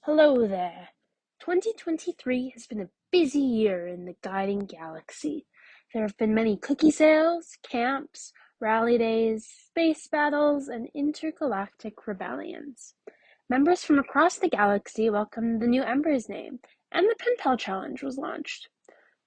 Hello there. 2023 has been a busy year in the guiding galaxy. There have been many cookie sales, camps, rally days, space battles, and intergalactic rebellions. Members from across the galaxy welcomed the new Ember's name, and the Pen Pal Challenge was launched.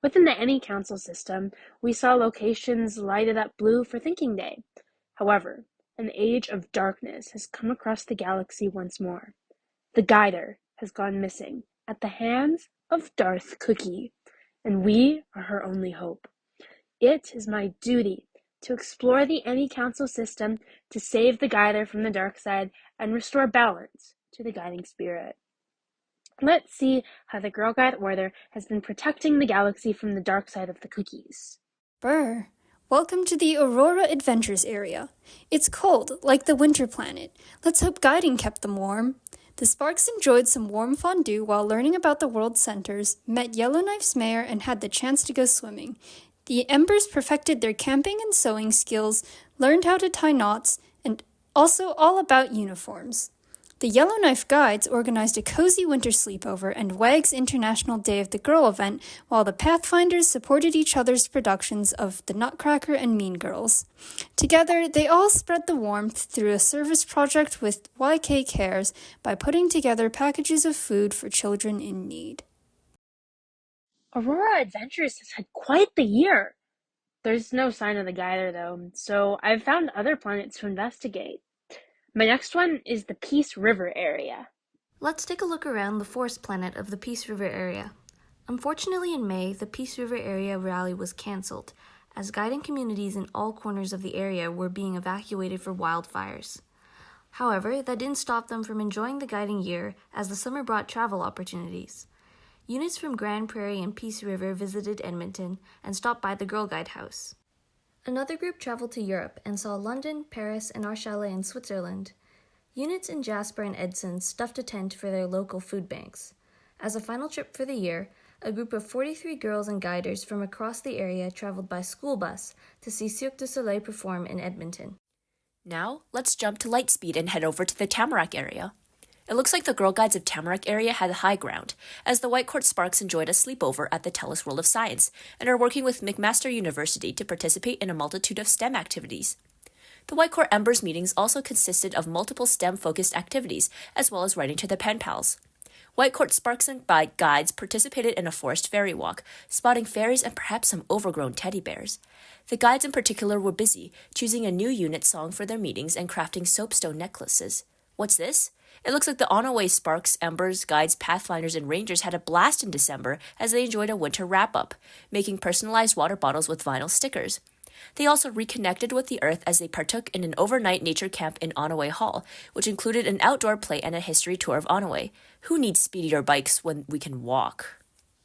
Within the Any Council system, we saw locations lighted up blue for Thinking Day. However, an age of darkness has come across the galaxy once more. The Guider has gone missing at the hands of Darth Cookie, and we are her only hope. It is my duty to explore the Any Council system to save the Guider from the dark side and restore balance to the guiding spirit. Let's see how the Girl Guide Order has been protecting the galaxy from the dark side of the cookies. Brr. Welcome to the Aurora Adventures area. It's cold, like the winter planet. Let's hope guiding kept them warm. The Sparks enjoyed some warm fondue while learning about the world centers, met Yellowknife's mayor, and had the chance to go swimming. The Embers perfected their camping and sewing skills, learned how to tie knots, and also all about uniforms. The Yellowknife Guides organized a cozy winter sleepover and WAG's International Day of the Girl event, while the Pathfinders supported each other's productions of The Nutcracker and Mean Girls. Together, they all spread the warmth through a service project with YK Cares by putting together packages of food for children in need. Aurora Adventures has had quite the year. There's no sign of the Guider though, so I've found other planets to investigate. My next one is the Peace River area. Let's take a look around the forest planet of the Peace River area. Unfortunately, in May, the Peace River area rally was cancelled, as guiding communities in all corners of the area were being evacuated for wildfires. However, that didn't stop them from enjoying the guiding year, as the summer brought travel opportunities. Units from Grand Prairie and Peace River visited Edmonton and stopped by the Girl Guide House. Another group traveled to Europe and saw London, Paris, and our chalet in Switzerland. Units in Jasper and Edson stuffed a tent for their local food banks. As a final trip for the year, a group of 43 girls and guiders from across the area traveled by school bus to see Cirque du Soleil perform in Edmonton. Now, let's jump to Lightspeed and head over to the Tamarack area. It looks like the Girl Guides of Tamarack area had high ground, as the Whitecourt Sparks enjoyed a sleepover at the TELUS World of Science and are working with McMaster University to participate in a multitude of STEM activities. The Whitecourt Embers meetings also consisted of multiple STEM-focused activities, as well as writing to the pen pals. Whitecourt Sparks and Guides participated in a forest fairy walk, spotting fairies and perhaps some overgrown teddy bears. The Guides in particular were busy, choosing a new unit song for their meetings and crafting soapstone necklaces. What's this? It looks like the Onaway Sparks, Embers, Guides, Pathfinders, and Rangers had a blast in December as they enjoyed a winter wrap-up, making personalized water bottles with vinyl stickers. They also reconnected with the Earth as they partook in an overnight nature camp in Onaway Hall, which included an outdoor play and a history tour of Onaway. Who needs speedier bikes when we can walk?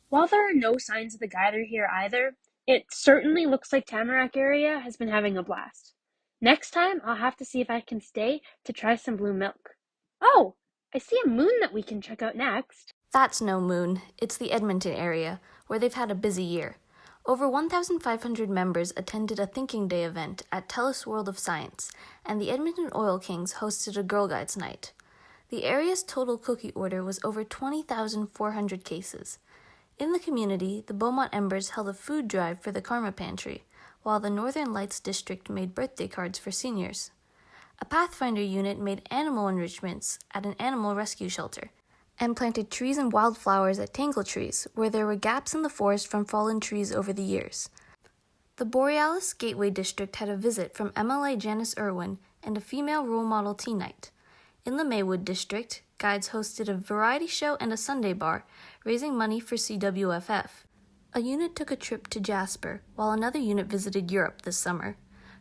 While there are no signs of the Guider here either, it certainly looks like Tamarack area has been having a blast. Next time, I'll have to see if I can stay to try some blue milk. Oh, I see a moon that we can check out next. That's no moon, it's the Edmonton area, where they've had a busy year. Over 1,500 members attended a Thinking Day event at TELUS World of Science, and the Edmonton Oil Kings hosted a Girl Guides night. The area's total cookie order was over 20,400 cases. In the community, the Beaumont Embers held a food drive for the Karma Pantry, while the Northern Lights District made birthday cards for seniors. A Pathfinder unit made animal enrichments at an animal rescue shelter, and planted trees and wildflowers at Tangle Trees, where there were gaps in the forest from fallen trees over the years. The Borealis Gateway District had a visit from MLA Janice Irwin and a female role model tea night. In the Maywood District, Guides hosted a variety show and a Sunday bar, raising money for CWFF. A unit took a trip to Jasper, while another unit visited Europe this summer.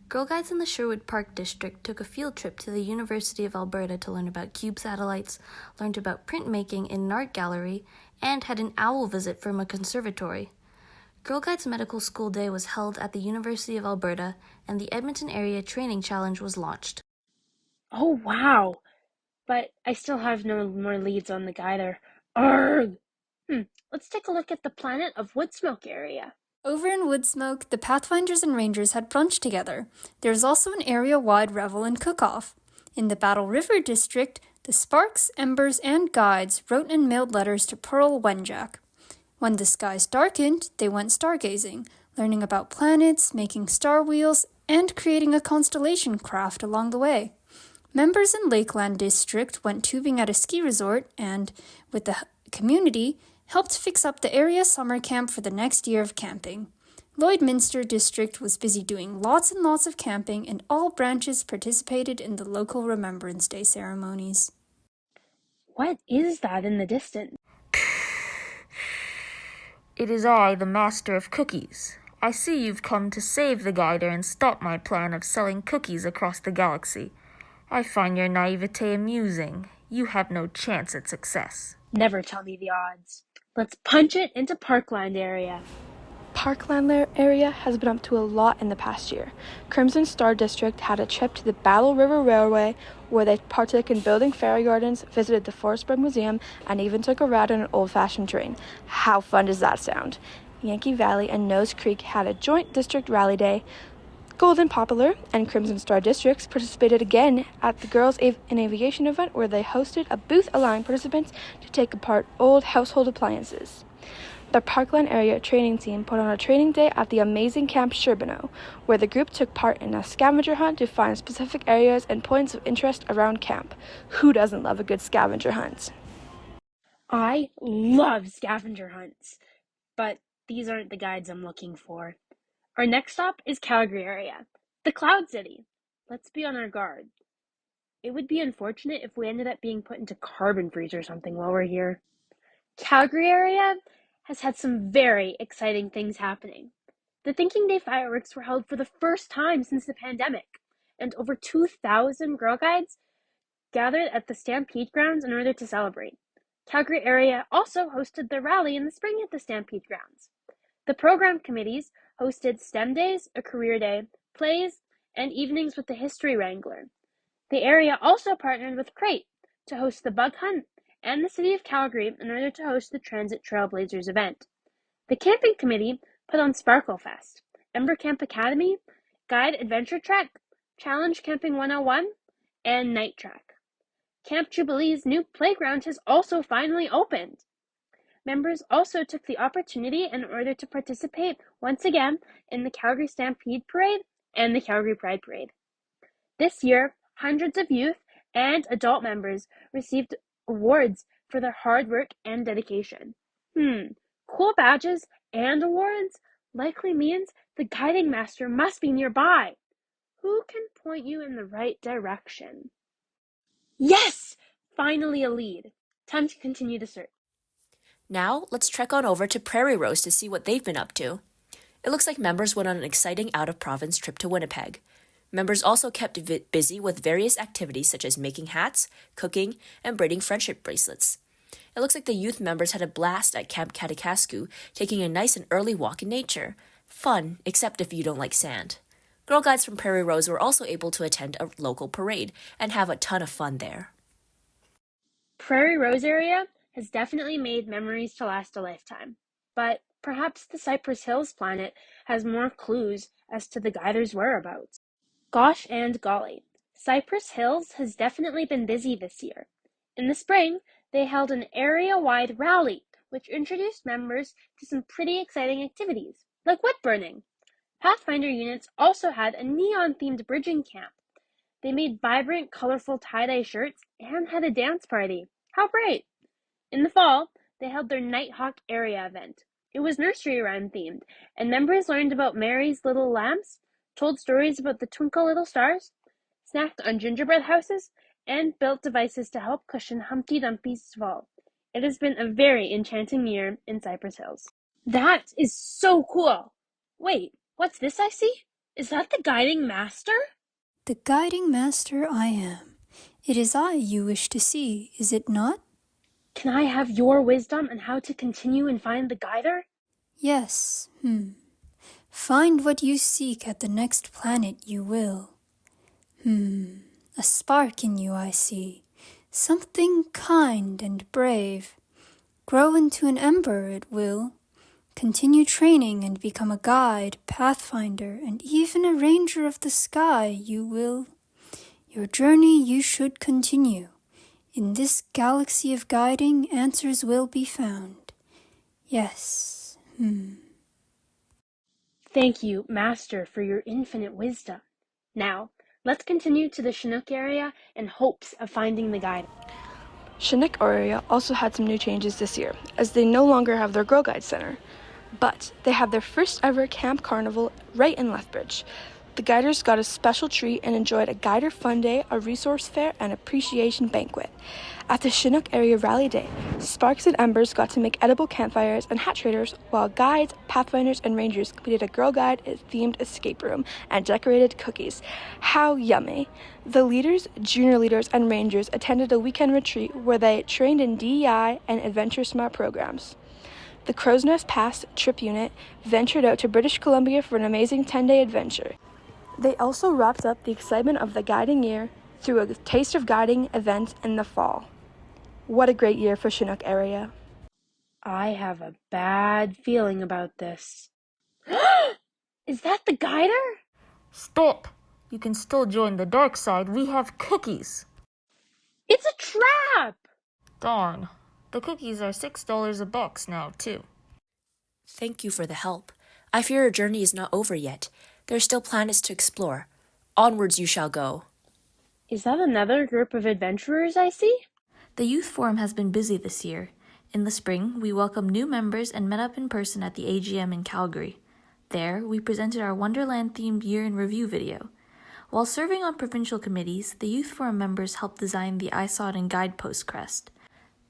Girl Guides in the Sherwood Park District took a field trip to the University of Alberta to learn about cube satellites, learned about printmaking in an art gallery, and had an owl visit from a conservatory. Girl Guides Medical School Day was held at the University of Alberta, and the Edmonton Area Training Challenge was launched. Oh, wow. But I still have no more leads on the Guider. Arrgh! Let's take a look at the planet of Woodsmoke area. Over in Woodsmoke, the Pathfinders and Rangers had brunch together. There was also an area-wide revel and cook-off. In the Battle River district, the Sparks, Embers, and Guides wrote and mailed letters to Pearl Wenjack. When the skies darkened, they went stargazing, learning about planets, making star wheels, and creating a constellation craft along the way. Members in Lakeland District went tubing at a ski resort and, with the community, helped fix up the area summer camp for the next year of camping. Lloydminster District was busy doing lots and lots of camping, and all branches participated in the local Remembrance Day ceremonies. What is that in the distance? It is I, the master of cookies. I see you've come to save the Guider and stop my plan of selling cookies across the galaxy. I find your naivete amusing. You have no chance at success. Never tell me the odds. Let's punch it into Parkland area. Parkland area has been up to a lot in the past year. Crimson Star District had a trip to the Battle River Railway where they partook in building fairy gardens, visited the Forestburg Museum, and even took a ride on an old-fashioned train. How fun does that sound? Yankee Valley and Nose Creek had a joint district rally day. Golden Poplar and Crimson Star districts participated again at the Girls in Aviation event where they hosted a booth allowing participants to take apart old household appliances. The Parkland area training team put on a training day at the amazing Camp Sherbino, where the group took part in a scavenger hunt to find specific areas and points of interest around camp. Who doesn't love a good scavenger hunt? I love scavenger hunts, but these aren't the guides I'm looking for. Our next stop is Calgary area, the Cloud City. Let's be on our guard. It would be unfortunate if we ended up being put into carbon freeze or something while we're here. Calgary area has had some very exciting things happening. The Thinking Day fireworks were held for the first time since the pandemic, and over 2,000 Girl Guides gathered at the Stampede grounds in order to celebrate. Calgary area also hosted their rally in the spring at the Stampede grounds. The program committees hosted STEM days, a career day, plays, and evenings with the History Wrangler. The area also partnered with Crate to host the Bug Hunt and the City of Calgary in order to host the Transit Trailblazers event. The camping committee put on Sparkle Fest, Ember Camp Academy, Guide Adventure Trek, Challenge Camping 101, and Night Trek. Camp Jubilee's new playground has also finally opened. Members also took the opportunity in order to participate once again in the Calgary Stampede Parade and the Calgary Pride Parade. This year, hundreds of youth and adult members received awards for their hard work and dedication. Cool badges and awards likely means the guiding master must be nearby. Who can point you in the right direction? Yes! Finally a lead. Time to continue the search. Now, let's trek on over to Prairie Rose to see what they've been up to. It looks like members went on an exciting out-of-province trip to Winnipeg. Members also kept busy with various activities such as making hats, cooking, and braiding friendship bracelets. It looks like the youth members had a blast at Camp Katakasku, taking a nice and early walk in nature. Fun, except if you don't like sand. Girl Guides from Prairie Rose were also able to attend a local parade and have a ton of fun there. Prairie Rose area has definitely made memories to last a lifetime, but perhaps the Cypress Hills planet has more clues as to the guider's whereabouts. Gosh and golly, Cypress Hills has definitely been busy this year. In the spring, they held an area-wide rally, which introduced members to some pretty exciting activities, like wood burning. Pathfinder units also had a neon-themed bridging camp. They made vibrant, colorful tie-dye shirts and had a dance party. How bright! In the fall, they held their Nighthawk area event. It was nursery rhyme themed, and members learned about Mary's little lamps, told stories about the twinkle little stars, snacked on gingerbread houses, and built devices to help cushion Humpty Dumpty's fall. It has been a very enchanting year in Cypress Hills. That is so cool! Wait, what's this I see? Is that the guiding master? The guiding master I am. It is I you wish to see, is it not? Can I have your wisdom on how to continue and find the guider? Yes, Find what you seek at the next planet you will. A spark in you I see, something kind and brave. Grow into an ember it will. Continue training and become a guide, pathfinder, and even a ranger of the sky you will. Your journey you should continue. In this galaxy of guiding, answers will be found. Yes. Thank you, Master, for your infinite wisdom. Now, let's continue to the Chinook area in hopes of finding the guide. Chinook area also had some new changes this year, as they no longer have their Girl Guide Center. But they have their first ever Camp Carnival right in Lethbridge. The guiders got a special treat and enjoyed a Guider Fun Day, a resource fair, and appreciation banquet. At the Chinook Area Rally Day, Sparks and Embers got to make edible campfires and hat traders, while guides, pathfinders, and rangers completed a Girl Guide-themed escape room and decorated cookies. How yummy! The leaders, junior leaders, and rangers attended a weekend retreat where they trained in DEI and Adventure Smart programs. The Crow's Nest Pass trip unit ventured out to British Columbia for an amazing 10-day adventure. They also wrapped up the excitement of the guiding year through a Taste of Guiding event in the fall. What a great year for Chinook area. I have a bad feeling about this. Is that the guider? Stop! You can still join the dark side. We have cookies. It's a trap! Darn. The cookies are $6 a box now, too. Thank you for the help. I fear our journey is not over yet. There are still planets to explore. Onwards you shall go. Is that another group of adventurers I see? The Youth Forum has been busy this year. In the spring, we welcomed new members and met up in person at the AGM in Calgary. There, we presented our Wonderland-themed Year in Review video. While serving on provincial committees, the Youth Forum members helped design the I Saw It in Guidepost crest.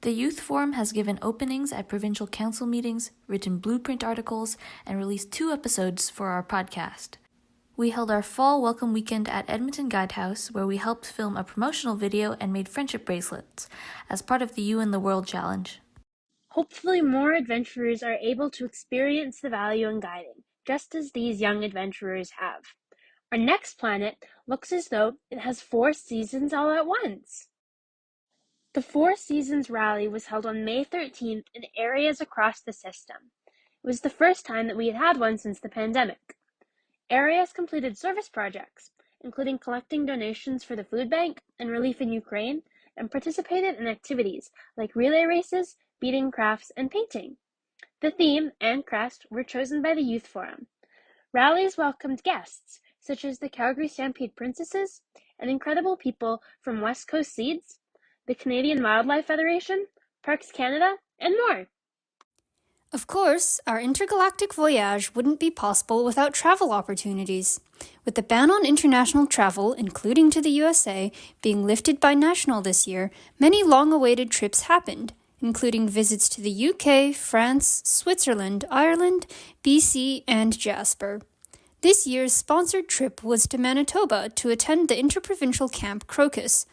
The Youth Forum has given openings at provincial council meetings, written blueprint articles, and released 2 episodes for our podcast. We held our fall welcome weekend at Edmonton Guidehouse, where we helped film a promotional video and made friendship bracelets as part of the You in the World Challenge. Hopefully more adventurers are able to experience the value in guiding, just as these young adventurers have. Our next planet looks as though it has 4 seasons all at once. The 4 Seasons Rally was held on May 13th in areas across the system. It was the first time that we had one since the pandemic. Areas completed service projects, including collecting donations for the food bank and relief in Ukraine, and participated in activities like relay races, beading crafts, and painting. The theme and crest were chosen by the Youth Forum. Rallies welcomed guests, such as the Calgary Stampede Princesses, and incredible people from West Coast Seeds, the Canadian Wildlife Federation, Parks Canada, and more. Of course, our intergalactic voyage wouldn't be possible without travel opportunities. With the ban on international travel, including to the USA, being lifted by National this year, many long-awaited trips happened, including visits to the UK, France, Switzerland, Ireland, BC, and Jasper. This year's sponsored trip was to Manitoba to attend the interprovincial Camp Crocus.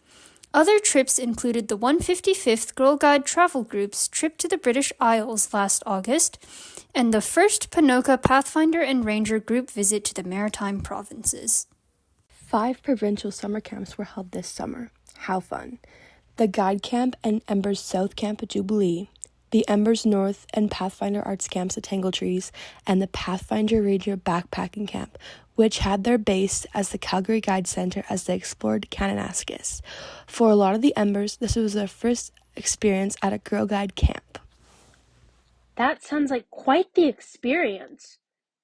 Other trips included the 155th Girl Guide Travel Group's trip to the British Isles last August, and the first Ponoka Pathfinder and Ranger Group visit to the Maritime Provinces. 5 provincial summer camps were held this summer. How fun. The Guide Camp and Embers South Camp at Jubilee, the Embers North and Pathfinder Arts Camps at Tangle Trees, and the Pathfinder Ranger Backpacking Camp, which had their base as the Calgary Guide Centre as they explored Kananaskis. For a lot of the Embers, this was their first experience at a Girl Guide camp. That sounds like quite the experience.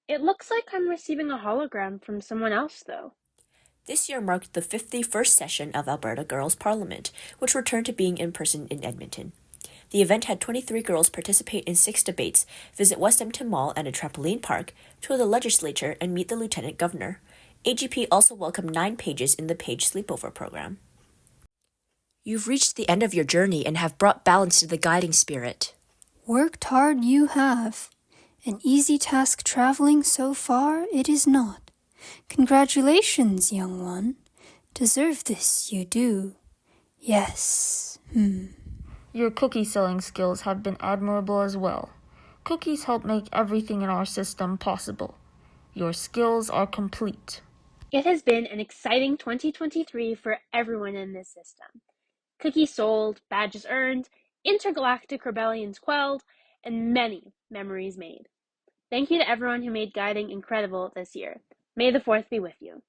It looks like I'm receiving a hologram from someone else, though. This year marked the 51st session of Alberta Girls' Parliament, which returned to being in person in Edmonton. The event had 23 girls participate in 6 debates, visit West Edmonton Mall and a trampoline park, tour the legislature, and meet the Lieutenant Governor. AGP also welcomed 9 pages in the Page Sleepover program. You've reached the end of your journey and have brought balance to the guiding spirit. Worked hard you have. An easy task traveling so far it is not. Congratulations, young one. Deserve this, you do. Yes. Your cookie selling skills have been admirable as well. Cookies help make everything in our system possible. Your skills are complete. It has been an exciting 2023 for everyone in this system. Cookies sold, badges earned, intergalactic rebellions quelled, and many memories made. Thank you to everyone who made guiding incredible this year. May the 4th be with you.